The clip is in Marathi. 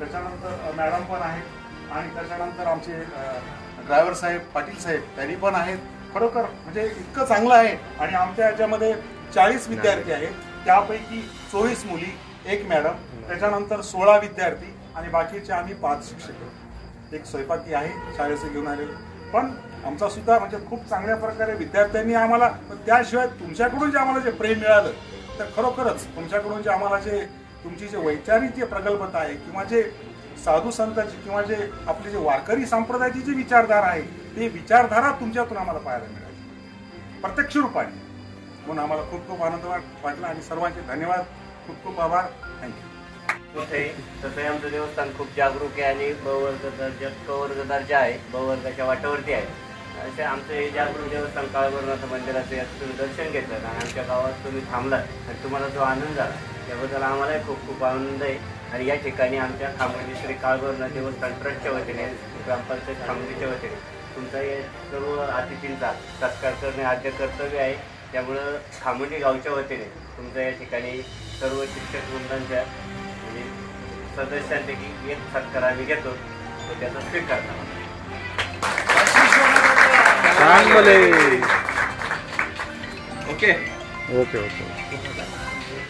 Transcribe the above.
त्याच्यानंतर मॅडम पण आहेत आणि त्याच्यानंतर आमचे ड्रायव्हर साहेब पाटील साहेब त्यांनी पण आहेत. खरोखर म्हणजे इतकं चांगलं आहे. आणि आमच्या याच्यामध्ये 40 विद्यार्थी आहेत, त्यापैकी 24 मुली, 1 मॅडम, त्याच्यानंतर 16 विद्यार्थी आणि बाकीचे आम्ही 5 शिक्षक. एक स्वयंपाकी आहे शाळेचं घेऊन आलेलं. पण आमचा सुद्धा म्हणजे खूप चांगल्या प्रकारे विद्यार्थ्यांनी आम्हाला, त्याशिवाय तुमच्याकडून जे आम्हाला जे प्रेम मिळालं, तर खरोखरच तुमच्याकडून जे आम्हाला जे तुमची जे वैचारिक जे प्रगल्भता आहे किंवा जे साधू संतांची किंवा जे आपले जे वारकरी संप्रदायाची जी विचारधारा आहे, ती विचारधारा तुमच्यातून आम्हाला पाहायला मिळाली प्रत्यक्ष रूपाने. म्हणून आम्हाला खूप खूप आनंद वाटला आणि सर्वांचे धन्यवाद, खूप खूप आभार. थँक्यू. तसंही आमचं देवस्थान खूप जागरूक आहे आणि क वर्ग दर्जा आहे, ब वर्गाच्या वाटावरती आहे. असे आमचं हे जागरूक देवस्थान काळभैरवनाथ मंदिराचं याचं तुम्ही दर्शन घेतलं आणि आमच्या गावात तुम्ही थांबलात आणि तुम्हाला जो आनंद झाला त्याबद्दल आम्हालाही खूप खूप आनंद आहे. आणि या ठिकाणी आमच्या खामगाव श्री काळभैरवनाथ देवस्थान ट्रस्टच्या वतीने, ग्रामपंचायत खामगावच्या वतीने तुमचा हे सर्व अतिथींचा सत्कार करणे आद्य कर्तव्य आहे. त्यामुळं खामोडी गावच्या वतीने तुमच्या या ठिकाणी सर्व शिक्षक वृंदांच्या म्हणजे सदस्यांपैकी एक सत्कार आम्ही घेतो, तो त्याचा स्वीकार करा. Okay okay okay.